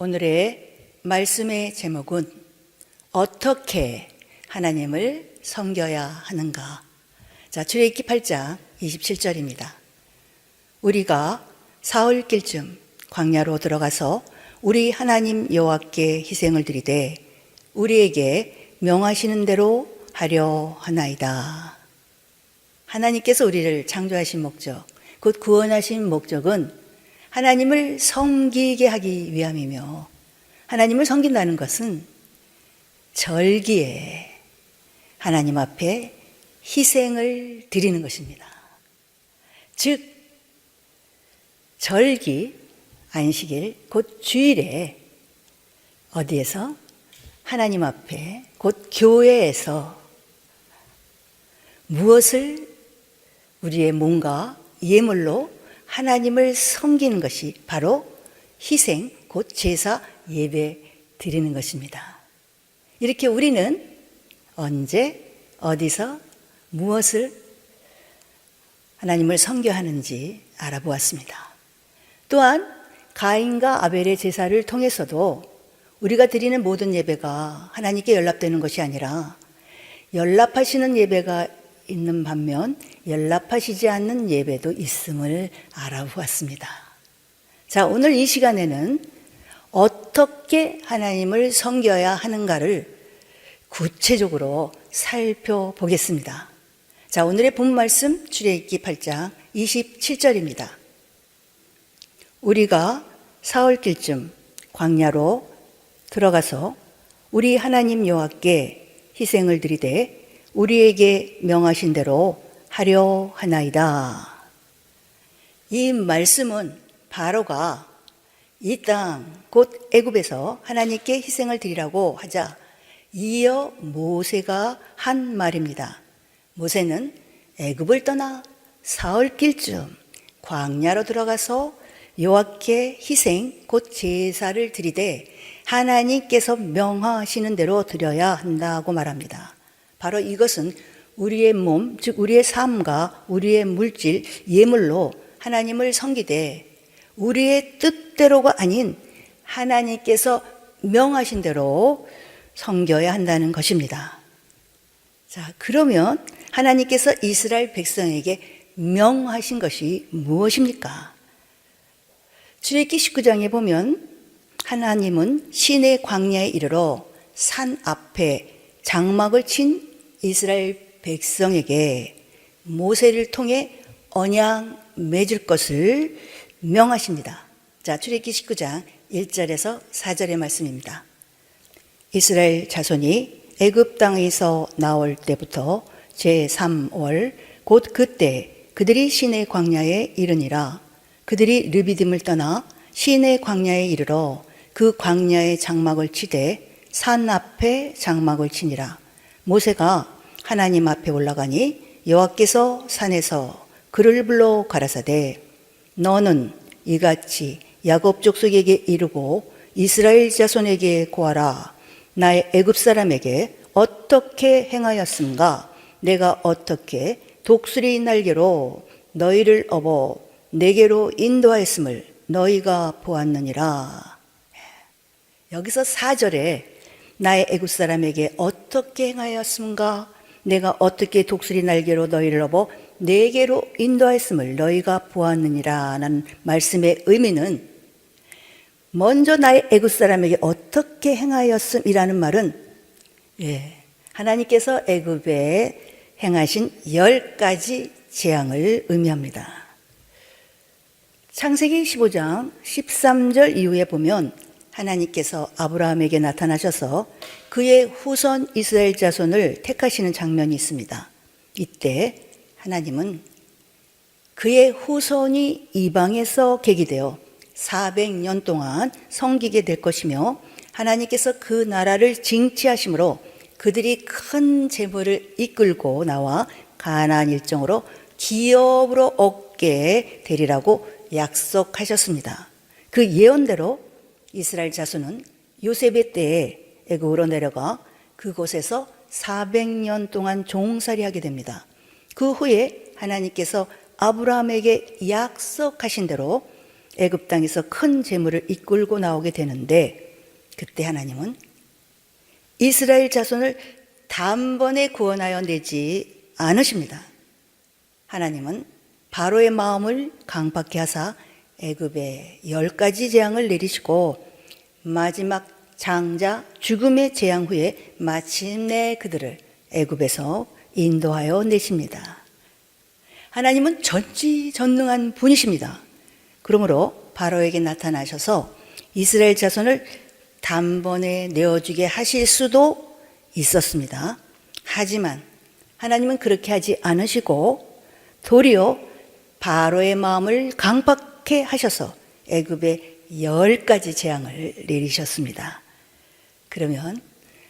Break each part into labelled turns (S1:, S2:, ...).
S1: 오늘의 말씀의 제목은 어떻게 하나님을 섬겨야 하는가. 자, 출애굽기 8장 27절입니다. 우리가 사흘길쯤 광야로 들어가서 우리 하나님 여호와께 희생을 드리되 우리에게 명하시는 대로 하려 하나이다. 하나님께서 우리를 창조하신 목적, 곧 구원하신 목적은 하나님을 섬기게 하기 위함이며, 하나님을 섬긴다는 것은 절기에 하나님 앞에 희생을 드리는 것입니다. 즉 절기, 안식일, 곧 주일에 어디에서? 하나님 앞에, 곧 교회에서 무엇을 우리의 몸과 예물로 하나님을 섬기는 것이 바로 희생, 곧 제사 예배 드리는 것입니다. 이렇게 우리는 언제, 어디서, 무엇을 하나님을 섬겨하는지 알아보았습니다. 또한 가인과 아벨의 제사를 통해서도 우리가 드리는 모든 예배가 하나님께 연락되는 것이 아니라 연락하시는 예배가 있는 반면 연락하시지 않는 예배도 있음을 알아보았습니다. 자, 오늘 이 시간에는 어떻게 하나님을 섬겨야 하는가를 구체적으로 살펴보겠습니다. 자, 오늘의 본 말씀 출애굽기 8장 27절입니다. 우리가 사흘길쯤 광야로 들어가서 우리 하나님 여호와께 희생을 드리되 우리에게 명하신 대로 하려 하나이다. 이 말씀은 바로가 이 땅, 곧 애굽에서 하나님께 희생을 드리라고 하자 이어 모세가 한 말입니다. 모세는 애굽을 떠나 사흘길쯤 광야로 들어가서 여호와께 희생, 곧 제사를 드리되 하나님께서 명하시는 대로 드려야 한다고 말합니다. 바로 이것은 우리의 몸, 즉 우리의 삶과 우리의 물질, 예물로 하나님을 섬기되 우리의 뜻대로가 아닌 하나님께서 명하신 대로 섬겨야 한다는 것입니다. 자, 그러면 하나님께서 이스라엘 백성에게 명하신 것이 무엇입니까? 출애굽기 19장에 보면 하나님은 시내 광야에 이르러 산 앞에 장막을 친 이스라엘 백성에게 모세를 통해 언약 맺을 것을 명하십니다. 자, 출애굽기 19장 1절에서 4절의 말씀입니다. 이스라엘 자손이 애굽 땅에서 나올 때부터 제3월 곧 그때 그들이 시내 광야에 이르니라. 그들이 르비딤을 떠나 시내 광야에 이르러 그 광야에 장막을 치되 산 앞에 장막을 치니라. 모세가 하나님 앞에 올라가니 여호와께서 산에서 그를 불러 가라사대 너는 이같이 야곱 족속에게 이르고 이스라엘 자손에게 고하라. 나의 애굽 사람에게 어떻게 행하였음가? 내가 어떻게 독수리 날개로 너희를 업어 내게로 인도하였음을 너희가 보았느니라. 여기서 4절에 나의 애굽 사람에게 어떻게 행하였음가? 내가 어떻게 독수리 날개로 너희를 업어 내게로 인도하였음을 너희가 보았느니라 라는 말씀의 의미는 먼저 나의 애굽 사람에게 어떻게 행하였음이라는 말은 하나님께서 애굽에 행하신 10가지 재앙을 의미합니다. 창세기 15장 13절 이후에 보면 하나님께서 아브라함에게 나타나셔서 그의 후손 이스라엘 자손을 택하시는 장면이 있습니다. 이때 하나님은 그의 후손이 이방에서 계기되어 400년 동안 섬기게 될 것이며 하나님께서 그 나라를 징치하심으로 그들이 큰 재물을 이끌고 나와 가나안 일정으로 기업으로 얻게 되리라고 약속하셨습니다. 그 예언대로 이스라엘 자손은 요셉의 때에 애굽으로 내려가 그곳에서 400년 동안 종살이하게 됩니다. 그 후에 하나님께서 아브라함에게 약속하신 대로 애굽 땅에서 큰 재물을 이끌고 나오게 되는데, 그때 하나님은 이스라엘 자손을 단번에 구원하여 내지 않으십니다. 하나님은 바로의 마음을 강팍케 하사 애굽에 10가지 재앙을 내리시고 마지막 장자 죽음의 재앙 후에 마침내 그들을 애굽에서 인도하여 내십니다. 하나님은 전지전능한 분이십니다. 그러므로 바로에게 나타나셔서 이스라엘 자손을 단번에 내어주게 하실 수도 있었습니다. 하지만 하나님은 그렇게 하지 않으시고 도리어 바로의 마음을 강팍케 하셔서 애굽에 10가지 재앙을 내리셨습니다. 그러면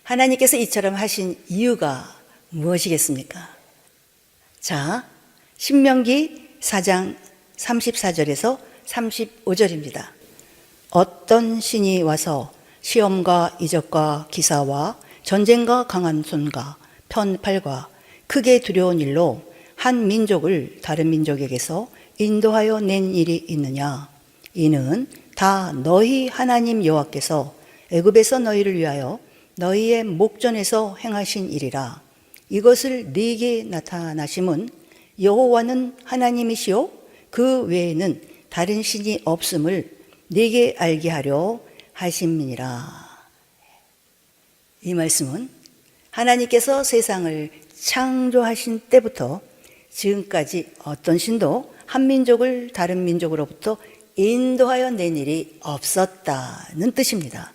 S1: 하나님께서 이처럼 하신 이유가 무엇이겠습니까? 자, 신명기 4장 34절에서 35절입니다. 어떤 신이 와서 시험과 이적과 기사와 전쟁과 강한 손과 편팔과 크게 두려운 일로 한 민족을 다른 민족에게서 인도하여 낸 일이 있느냐? 이는 다 너희 하나님 여호와께서 애굽에서 너희를 위하여 너희의 목전에서 행하신 일이라. 이것을 네게 나타나심은 여호와는 하나님이시요 그 외에는 다른 신이 없음을 네게 알게 하려 하심이니라. 이 말씀은 하나님께서 세상을 창조하신 때부터 지금까지 어떤 신도 한 민족을 다른 민족으로부터 인도하여 낸 일이 없었다는 뜻입니다.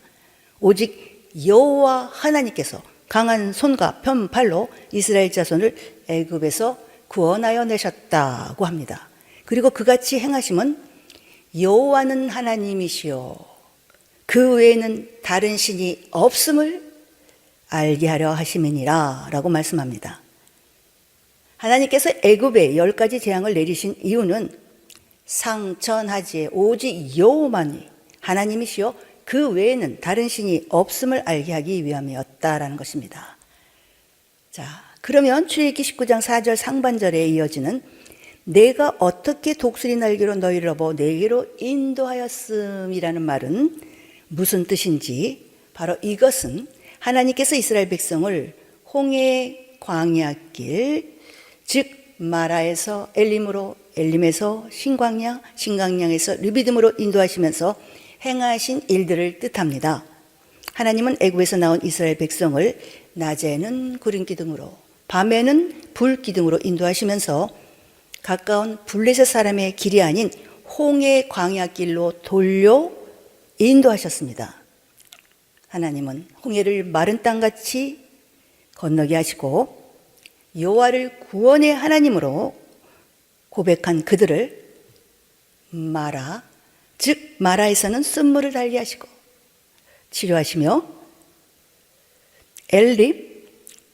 S1: 오직 여호와 하나님께서 강한 손과 편팔로 이스라엘 자손을 애굽에서 구원하여 내셨다고 합니다. 그리고 그같이 행하심은 여호와는 하나님이시요 그 외에는 다른 신이 없음을 알게 하려 하심이니라 라고 말씀합니다. 하나님께서 애굽에 10가지 재앙을 내리신 이유는 상천하지에 오직 여호와만이 하나님이시요 그 외에는 다른 신이 없음을 알게 하기 위함이었다라는 것입니다. 자, 그러면 출애굽기 19장 4절 상반절에 이어지는 내가 어떻게 독수리 날개로 너희를 업어 내게로 인도하였음이라는 말은 무슨 뜻인지, 바로 이것은 하나님께서 이스라엘 백성을 홍해 광야길, 즉 마라에서 엘림으로, 엘림에서 신광야, 신광야에서 르비딤으로 인도하시면서 행하신 일들을 뜻합니다. 하나님은 애굽에서 나온 이스라엘 백성을 낮에는 구름 기둥으로, 밤에는 불 기둥으로 인도하시면서 가까운 블레셋 사람의 길이 아닌 홍해 광야길로 돌려 인도하셨습니다. 하나님은 홍해를 마른 땅같이 건너게 하시고 여호와를 구원의 하나님으로 고백한 그들을 마라, 즉 마라에서는 쓴물을 달게 하시고 치료하시며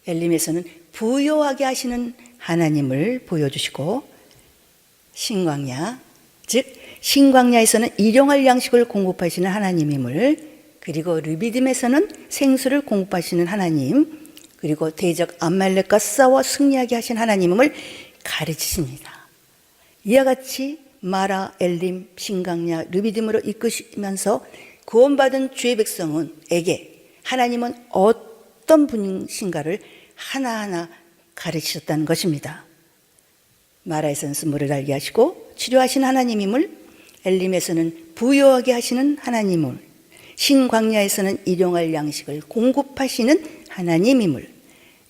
S1: 엘림에서는 부요하게 하시는 하나님을 보여주시고 신광야, 즉 신광야에서는 일용할 양식을 공급하시는 하나님임을, 그리고 르비딤에서는 생수를 공급하시는 하나님, 그리고 대적 암말렉과 싸워 승리하게 하신 하나님임을 가르치십니다. 이와 같이 마라, 엘림, 신광야, 르비딤으로 이끄시면서 구원받은 주의 백성에게 하나님은 어떤 분이신가를 하나하나 가르치셨다는 것입니다. 마라에서는 쓴물을 달게 하시고 치료하신 하나님임을, 엘림에서는 부요하게 하시는 하나님임을, 신광야에서는 일용할 양식을 공급하시는 하나님임을,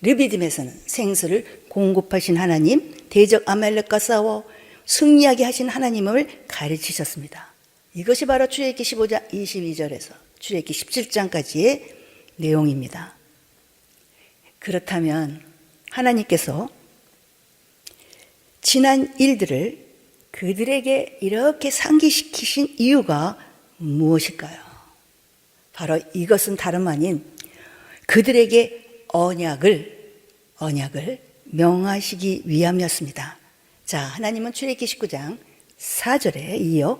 S1: 르비딤에서는 생수를 공급하신 하나님, 대적 아말렉과 싸워 승리하게 하신 하나님을 가르치셨습니다. 이것이 바로 출애굽기 15장 22절에서 출애굽기 17장까지의 내용입니다. 그렇다면 하나님께서 지난 일들을 그들에게 이렇게 상기시키신 이유가 무엇일까요? 바로 이것은 다름 아닌 그들에게 언약을 명하시기 위함이었습니다. 자, 하나님은 출애굽기 19장 4절에 이어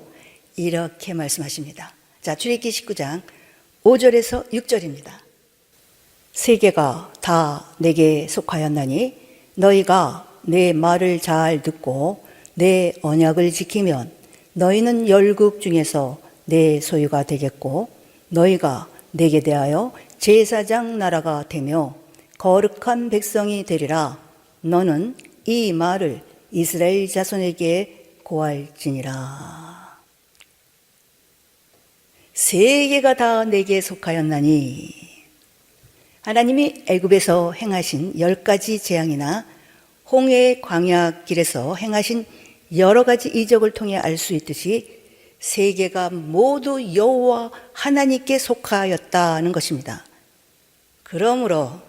S1: 이렇게 말씀하십니다. 자, 출애굽기 19장 5절에서 6절입니다. 세계가 다 내게 속하였나니 너희가 내 말을 잘 듣고 내 언약을 지키면 너희는 열국 중에서 내 소유가 되겠고 너희가 내게 대하여 제사장 나라가 되며 거룩한 백성이 되리라. 너는 이 말을 이스라엘 자손에게 고할지니라. 세계가 다 내게 속하였나니. 하나님이 애굽에서 행하신 10가지 재앙이나 홍해 광야 길에서 행하신 여러 가지 이적을 통해 알 수 있듯이 세계가 모두 여호와 하나님께 속하였다는 것입니다. 그러므로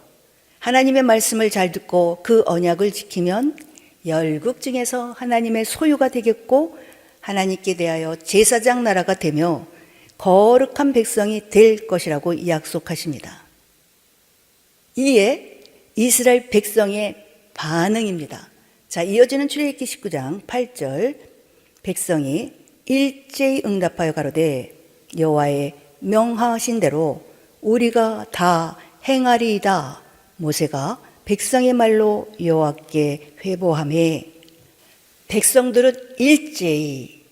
S1: 하나님의 말씀을 잘 듣고 그 언약을 지키면 열국 중에서 하나님의 소유가 되겠고 하나님께 대하여 제사장 나라가 되며 거룩한 백성이 될 것이라고 약속하십니다. 이에 이스라엘 백성의 반응입니다. 자, 이어지는 출애굽기 19장 8절, 백성이 일제히 응답하여 가로되 여호와의 명하신 대로 우리가 다 행하리이다. 모세가 백성의 말로 여호와께 회보하매 백성들은 일제히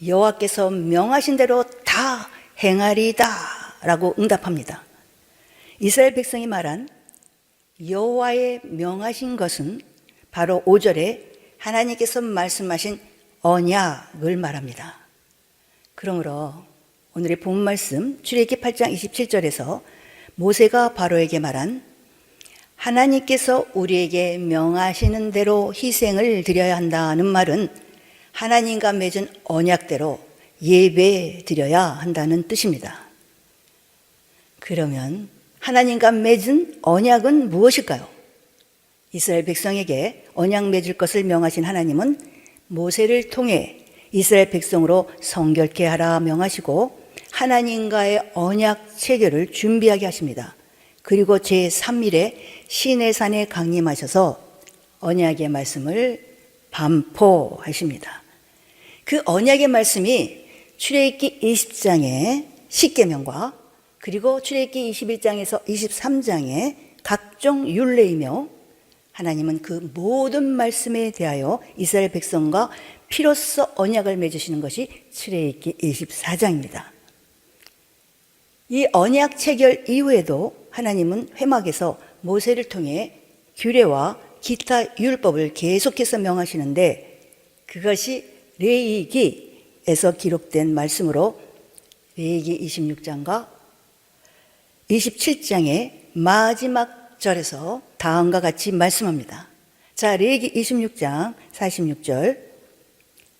S1: 여호와께서 명하신 대로 다 행하리이다 라고 응답합니다. 이스라엘 백성이 말한 여호와의 명하신 것은 바로 5절에 하나님께서 말씀하신 언약을 말합니다. 그러므로 오늘의 본문 말씀 출애굽기 8장 27절에서 모세가 바로에게 말한 하나님께서 우리에게 명하시는 대로 희생을 드려야 한다는 말은 하나님과 맺은 언약대로 예배 드려야 한다는 뜻입니다. 그러면 하나님과 맺은 언약은 무엇일까요? 이스라엘 백성에게 언약 맺을 것을 명하신 하나님은 모세를 통해 이스라엘 백성으로 성결케 하라 명하시고 하나님과의 언약 체결을 준비하게 하십니다. 그리고 제3일에 시내산에 강림하셔서 언약의 말씀을 반포하십니다. 그 언약의 말씀이 출애굽기 20장의 십계명과 그리고 출애굽기 21장에서 23장의 각종 율례이며 하나님은 그 모든 말씀에 대하여 이스라엘 백성과 피로써 언약을 맺으시는 것이 출애굽기 24장입니다. 이 언약 체결 이후에도 하나님은 회막에서 모세를 통해 규례와 기타 율법을 계속해서 명하시는데 그것이 레위기에서 기록된 말씀으로 레위기 26장과 27장의 마지막 절에서 다음과 같이 말씀합니다. 자, 레위기 26장 46절,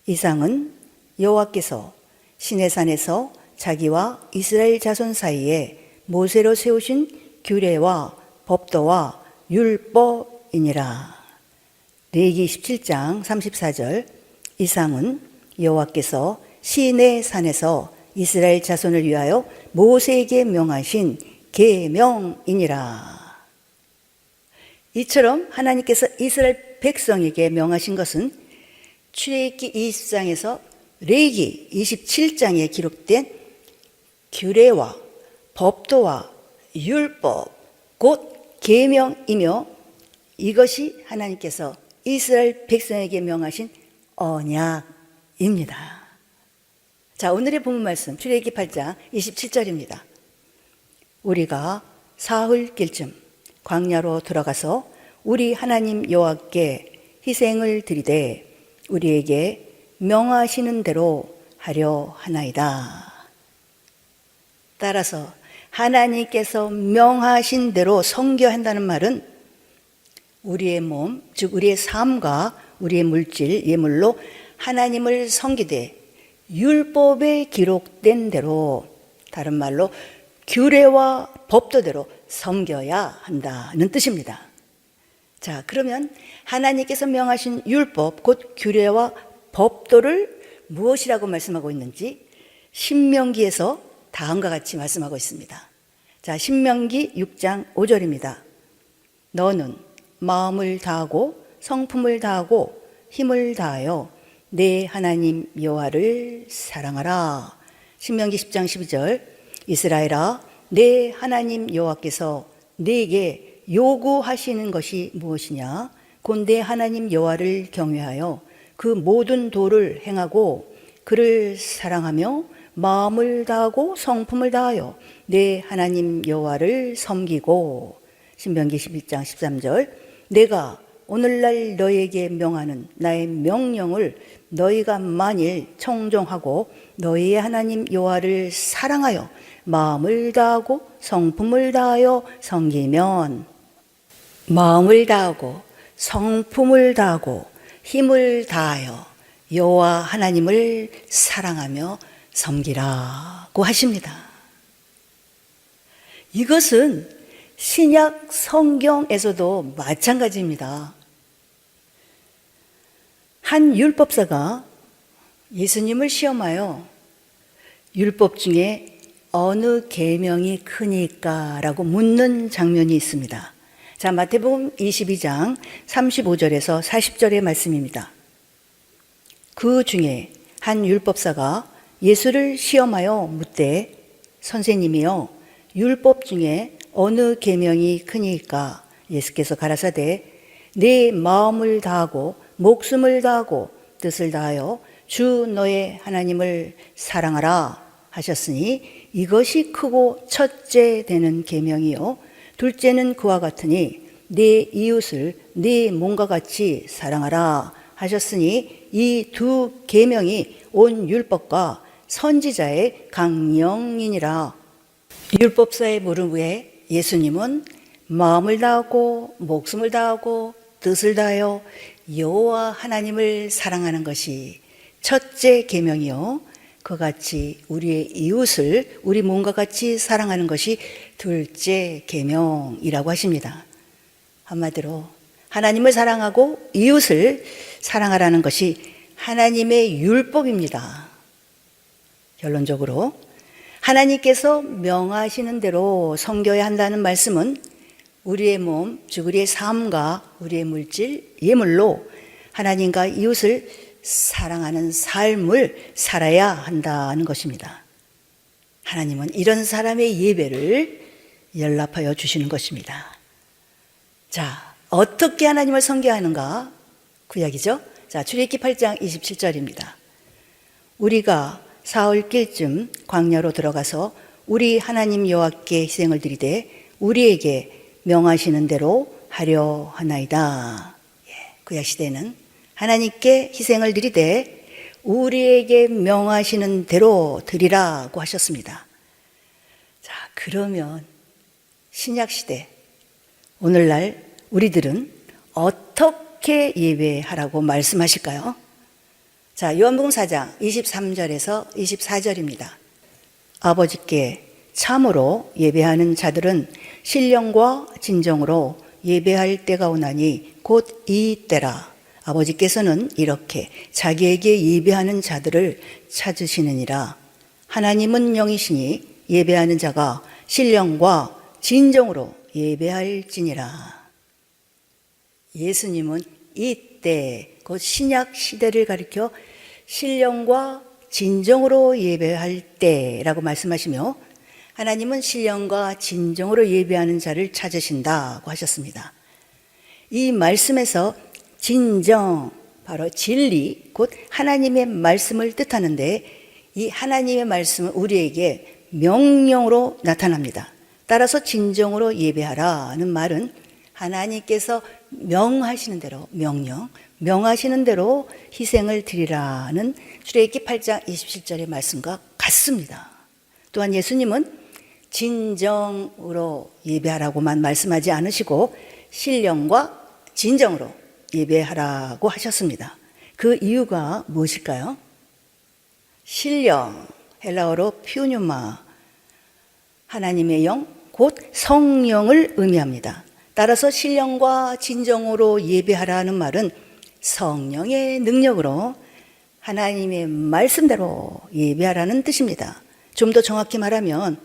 S1: 이상은 여호와께서 시내산에서 자기와 이스라엘 자손 사이에 모세로 세우신 규례와 법도와 율법이니라. 레위기 17장 34절, 이상은 여호와께서 시내산에서 이스라엘 자손을 위하여 모세에게 명하신 계명이니라. 이처럼 하나님께서 이스라엘 백성에게 명하신 것은 출애굽기 20장에서 레위기 27장에 기록된 규례와 법도와 율법, 곧 계명이며 이것이 하나님께서 이스라엘 백성에게 명하신 언약입니다. 자, 오늘의 본문 말씀 출애굽기 8장 27절입니다. 우리가 사흘길쯤 광야로 들어가서 우리 하나님 여호와께 희생을 드리되 우리에게 명하시는 대로 하려 하나이다. 따라서 하나님께서 명하신 대로 성교한다는 말은 우리의 몸, 즉 우리의 삶과 우리의 물질, 예물로 하나님을 섬기되 율법에 기록된 대로, 다른 말로 규례와 법도대로 섬겨야 한다는 뜻입니다. 자, 그러면 하나님께서 명하신 율법, 곧 규례와 법도를 무엇이라고 말씀하고 있는지 신명기에서 다음과 같이 말씀하고 있습니다. 자, 신명기 6장 5절입니다. 너는 마음을 다하고 성품을 다하고 힘을 다하여 내 하나님 여호와를 사랑하라. 신명기 10장 12절, 이스라엘아, 내 하나님 여호와께서 네게 요구하시는 것이 무엇이냐? 곧 내 하나님 여호와를 경외하여 그 모든 도를 행하고 그를 사랑하며 마음을 다하고 성품을 다하여 내 하나님 여호와를 섬기고. 신명기 11장 13절. 내가 오늘날 너에게 명하는 나의 명령을 너희가 만일 청종하고 너희의 하나님 여호와를 사랑하여 마음을 다하고 성품을 다하여 섬기면, 마음을 다하고 성품을 다하고 힘을 다하여 여호와 하나님을 사랑하며 섬기라고 하십니다. 이것은 신약 성경에서도 마찬가지입니다. 한 율법사가 예수님을 시험하여 율법 중에 어느 계명이 크니까? 라고 묻는 장면이 있습니다. 자, 마태복음 22장 35절에서 40절의 말씀입니다. 그 중에 한 율법사가 예수를 시험하여 묻되, 선생님이여, 율법 중에 어느 계명이 크니까? 예수께서 가라사대, 내 마음을 다하고 목숨을 다하고 뜻을 다하여 주 너의 하나님을 사랑하라 하셨으니 이것이 크고 첫째 되는 계명이요 둘째는 그와 같으니 내 이웃을 네 몸과 같이 사랑하라 하셨으니 이 두 계명이 온 율법과 선지자의 강령이니라. 율법사의 물음에 예수님은 마음을 다하고 목숨을 다하고 뜻을 다하여 여호와 하나님을 사랑하는 것이 첫째 계명이요 그같이 우리의 이웃을 우리 몸과 같이 사랑하는 것이 둘째 계명이라고 하십니다. 한마디로 하나님을 사랑하고 이웃을 사랑하라는 것이 하나님의 율법입니다. 결론적으로 하나님께서 명하시는 대로 섬겨야 한다는 말씀은 우리의 몸, 즉 우리의 삶과 우리의 물질, 예물로 하나님과 이웃을 사랑하는 삶을 살아야 한다는 것입니다. 하나님은 이런 사람의 예배를 연락하여 주시는 것입니다. 자, 어떻게 하나님을 섬겨야 하는가? 구약이죠. 자, 출애굽기 8장 27절입니다. 우리가 사흘길쯤 광야로 들어가서 우리 하나님 여호와께 희생을 드리되 우리에게 명하시는 대로 하려 하나이다. 구약 시대는 하나님께 희생을 드리되 우리에게 명하시는 대로 드리라고 하셨습니다. 자, 그러면 신약 시대 오늘날 우리들은 어떻게 예배하라고 말씀하실까요? 자, 요한복음 4장 23절에서 24절입니다. 아버지께 참으로 예배하는 자들은 신령과 진정으로 예배할 때가 오나니 곧 이 때라. 아버지께서는 이렇게 자기에게 예배하는 자들을 찾으시느니라. 하나님은 영이시니 예배하는 자가 신령과 진정으로 예배할지니라. 예수님은 이때 곧 신약 시대를 가리켜 신령과 진정으로 예배할 때라고 말씀하시며 하나님은 신령과 진정으로 예배하는 자를 찾으신다고 하셨습니다. 이 말씀에서 진정, 바로 진리, 곧 하나님의 말씀을 뜻하는데 이 하나님의 말씀은 우리에게 명령으로 나타납니다. 따라서 진정으로 예배하라는 말은 하나님께서 명하시는 대로 명하시는 대로 희생을 드리라는 출애굽기 8장 27절의 말씀과 같습니다. 또한 예수님은 진정으로 예배하라고만 말씀하지 않으시고 신령과 진정으로 예배하라고 하셨습니다. 그 이유가 무엇일까요? 신령, 헬라어로 피우뉴마, 하나님의 영, 곧 성령을 의미합니다. 따라서 신령과 진정으로 예배하라는 말은 성령의 능력으로 하나님의 말씀대로 예배하라는 뜻입니다. 좀 더 정확히 말하면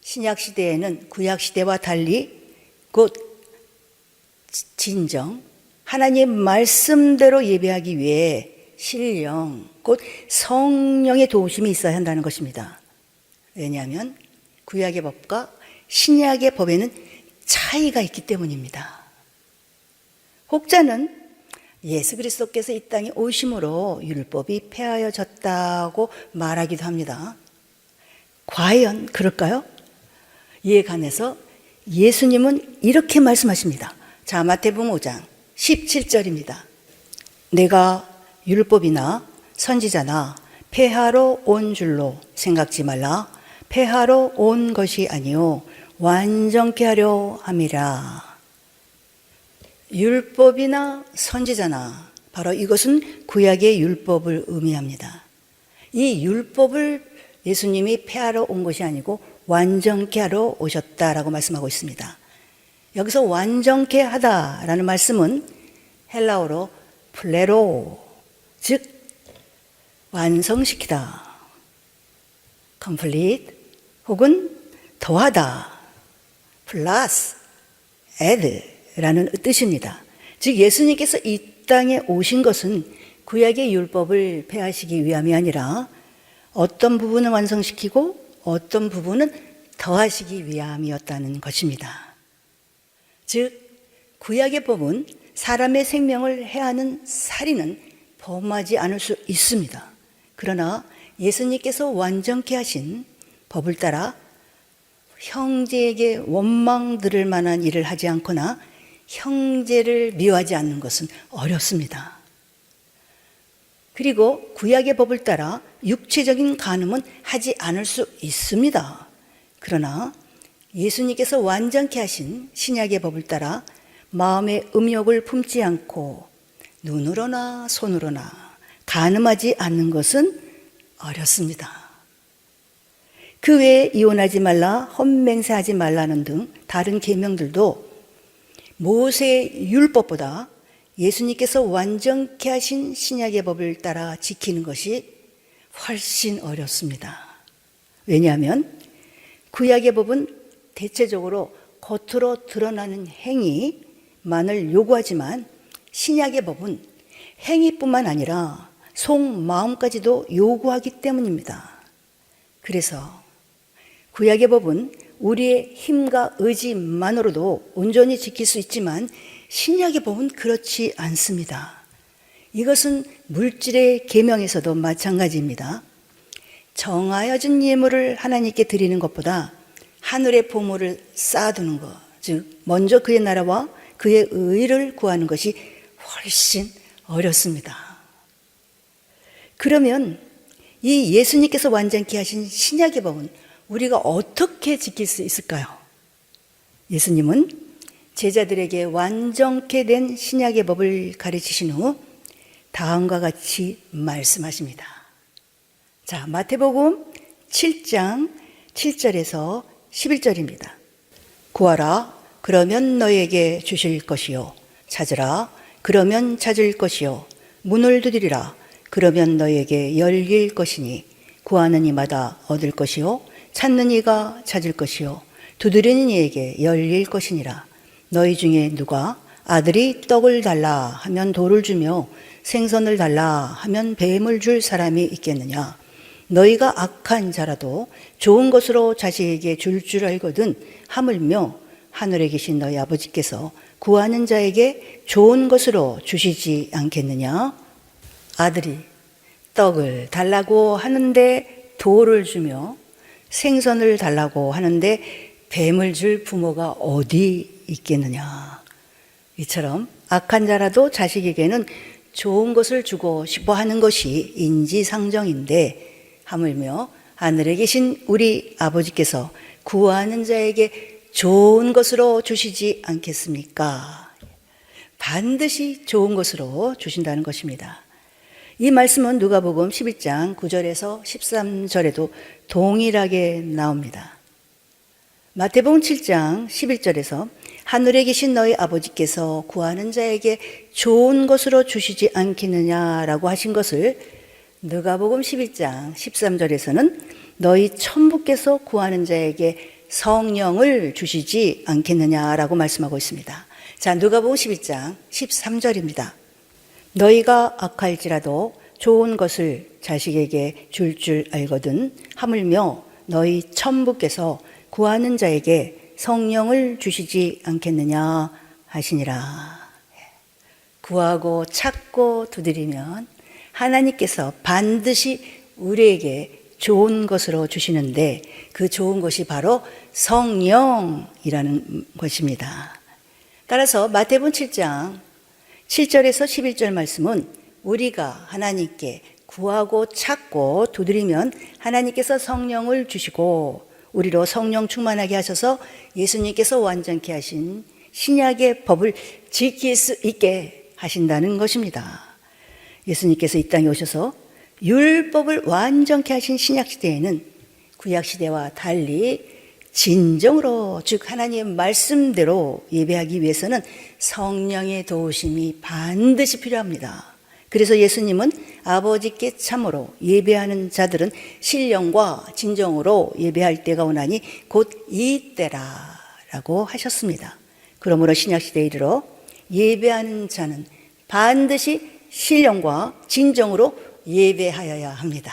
S1: 신약시대에는 구약시대와 달리 곧 진정, 하나님의 말씀대로 예배하기 위해 신령, 곧 성령의 도우심이 있어야 한다는 것입니다. 왜냐하면 구약의 법과 신약의 법에는 차이가 있기 때문입니다. 혹자는 예수 그리스도께서 이 땅에 오심으로 율법이 폐하여졌다고 말하기도 합니다. 과연 그럴까요? 이에 관해서 예수님은 이렇게 말씀하십니다. 자, 마태복음 5장 17절입니다. 내가 율법이나 선지자나 폐하러 온 줄로 생각지 말라. 폐하러 온 것이 아니요 완전케 하려 함이라. 율법이나 선지자나, 바로 이것은 구약의 율법을 의미합니다. 이 율법을 예수님이 폐하러 온 것이 아니고 완전케 하러 오셨다라고 말씀하고 있습니다. 여기서 완전케 하다라는 말씀은 헬라어로 플레로, 즉 완성시키다, complete 혹은 더하다, 플러스, add라는 뜻입니다. 즉 예수님께서 이 땅에 오신 것은 구약의 율법을 폐하시기 위함이 아니라 어떤 부분은 완성시키고 어떤 부분은 더하시기 위함이었다는 것입니다. 즉 구약의 법은 사람의 생명을 해하는 살인은 범하지 않을 수 있습니다. 그러나 예수님께서 완전케 하신 법을 따라 형제에게 원망 들을 만한 일을 하지 않거나 형제를 미워하지 않는 것은 어렵습니다. 그리고 구약의 법을 따라 육체적인 간음은 하지 않을 수 있습니다. 그러나 예수님께서 완전케 하신 신약의 법을 따라 마음의 음욕을 품지 않고 눈으로나 손으로나 간음하지 않는 것은 어렵습니다. 그 외에 이혼하지 말라, 헛맹세하지 말라는 등 다른 계명들도 모세의 율법보다 예수님께서 완전케 하신 신약의 법을 따라 지키는 것이 훨씬 어렵습니다. 왜냐하면 구약의 법은 대체적으로 겉으로 드러나는 행위만을 요구하지만 신약의 법은 행위뿐만 아니라 속마음까지도 요구하기 때문입니다. 그래서 구약의 법은 우리의 힘과 의지만으로도 온전히 지킬 수 있지만 신약의 법은 그렇지 않습니다. 이것은 물질의 계명에서도 마찬가지입니다. 정하여진 예물을 하나님께 드리는 것보다 하늘의 보물을 쌓아두는 것, 즉 먼저 그의 나라와 그의 의를 구하는 것이 훨씬 어렵습니다. 그러면 이 예수님께서 완전케 하신 신약의 법은 우리가 어떻게 지킬 수 있을까요? 예수님은 제자들에게 완전케 된 신약의 법을 가르치신 후 다음과 같이 말씀하십니다. 자, 마태복음 7장 7절에서 11절입니다. 구하라, 그러면 너에게 주실 것이요. 찾으라, 그러면 찾을 것이요. 문을 두드리라, 그러면 너에게 열릴 것이니 구하는 이마다 얻을 것이요. 찾는 이가 찾을 것이요. 두드리는 이에게 열릴 것이니라. 너희 중에 누가 아들이 떡을 달라 하면 돌을 주며 생선을 달라 하면 뱀을 줄 사람이 있겠느냐. 너희가 악한 자라도 좋은 것으로 자식에게 줄 알거든 하물며 하늘에 계신 너희 아버지께서 구하는 자에게 좋은 것으로 주시지 않겠느냐. 아들이 떡을 달라고 하는데 돌을 주며 생선을 달라고 하는데 뱀을 줄 부모가 어디 있겠느냐. 이처럼 악한 자라도 자식에게는 좋은 것을 주고 싶어 하는 것이 인지상정인데 하물며 하늘에 계신 우리 아버지께서 구하는 자에게 좋은 것으로 주시지 않겠습니까? 반드시 좋은 것으로 주신다는 것입니다. 이 말씀은 누가복음 11장 9절에서 13절에도 동일하게 나옵니다. 마태복음 7장 11절에서 하늘에 계신 너희 아버지께서 구하는 자에게 좋은 것으로 주시지 않겠느냐라고 하신 것을 누가복음 11장 13절에서는 너희 천부께서 구하는 자에게 성령을 주시지 않겠느냐라고 말씀하고 있습니다. 자, 누가복음 11장 13절입니다. 너희가 악할지라도 좋은 것을 자식에게 줄 알거든 하물며 너희 천부께서 구하는 자에게 성령을 주시지 않겠느냐 하시니라. 구하고 찾고 두드리면 하나님께서 반드시 우리에게 좋은 것으로 주시는데 그 좋은 것이 바로 성령이라는 것입니다. 따라서 마태복음 7장 7절에서 11절 말씀은 우리가 하나님께 구하고 찾고 두드리면 하나님께서 성령을 주시고 우리로 성령 충만하게 하셔서 예수님께서 완전케 하신 신약의 법을 지킬 수 있게 하신다는 것입니다. 예수님께서 이 땅에 오셔서 율법을 완전케 하신 신약시대에는 구약시대와 달리 진정으로 즉 하나님의 말씀대로 예배하기 위해서는 성령의 도우심이 반드시 필요합니다. 그래서 예수님은 아버지께 참으로 예배하는 자들은 신령과 진정으로 예배할 때가 오나니 곧 이때라 라고 하셨습니다. 그러므로 신약시대에 이르러 예배하는 자는 반드시 신령과 진정으로 예배하여야 합니다.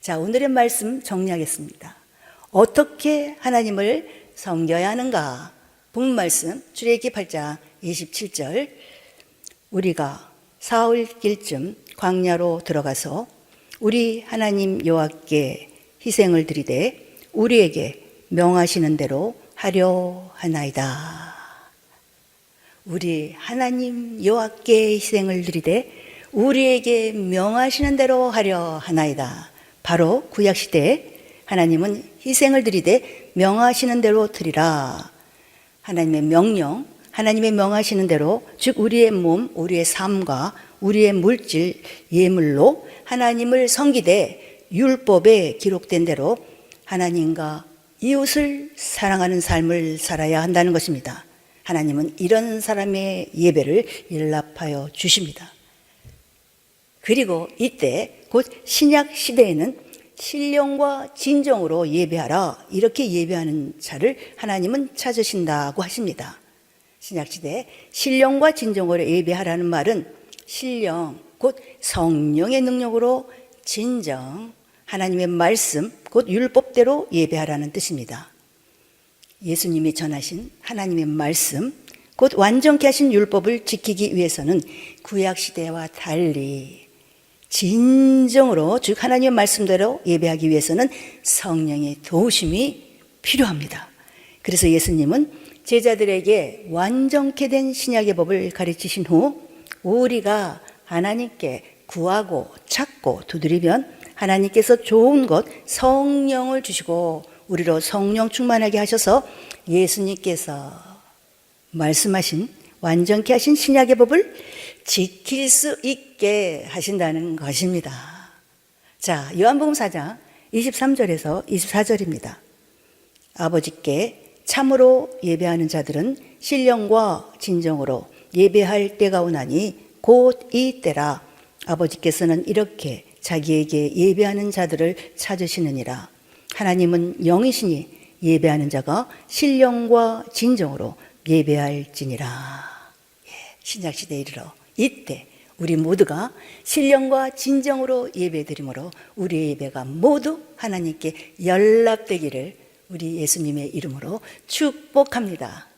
S1: 자, 오늘의 말씀 정리하겠습니다. 어떻게 하나님을 섬겨야 하는가? 본 말씀 출애굽기 8장 27절 우리가 사흘길쯤 광야로 들어가서 우리 하나님 여호와께 희생을 드리되 우리에게 명하시는 대로 하려 하나이다. 우리 하나님 여호와께 희생을 드리되 우리에게 명하시는 대로 하려 하나이다. 바로 구약시대에 하나님은 희생을 드리되 명하시는 대로 드리라. 하나님의 명령, 하나님의 명하시는 대로 즉 우리의 몸, 우리의 삶과 우리의 물질, 예물로 하나님을 섬기되 율법에 기록된 대로 하나님과 이웃을 사랑하는 삶을 살아야 한다는 것입니다. 하나님은 이런 사람의 예배를 연락하여 주십니다. 그리고 이때 곧 신약 시대에는 신령과 진정으로 예배하라 이렇게 예배하는 자를 하나님은 찾으신다고 하십니다. 신약시대에 신령과 진정으로 예배하라는 말은 신령 곧 성령의 능력으로 진정 하나님의 말씀 곧 율법대로 예배하라는 뜻입니다. 예수님이 전하신 하나님의 말씀 곧 완전케 하신 율법을 지키기 위해서는 구약시대와 달리 진정으로 즉 하나님의 말씀대로 예배하기 위해서는 성령의 도우심이 필요합니다. 그래서 예수님은 제자들에게 완전케 된 신약의 법을 가르치신 후 우리가 하나님께 구하고 찾고 두드리면 하나님께서 좋은 것 성령을 주시고 우리로 성령 충만하게 하셔서 예수님께서 말씀하신 완전케 하신 신약의 법을 지킬 수 있게 하신다는 것입니다. 자, 요한복음 4장 23절에서 24절입니다. 아버지께 참으로 예배하는 자들은 신령과 진정으로 예배할 때가 오나니 곧 이때라. 아버지께서는 이렇게 자기에게 예배하는 자들을 찾으시느니라. 하나님은 영이시니 예배하는 자가 신령과 진정으로 예배할지니라. 신약시대에 이르러 이때 우리 모두가 신령과 진정으로 예배드림으로 우리의 예배가 모두 하나님께 연락되기를 우리 예수님의 이름으로 축복합니다.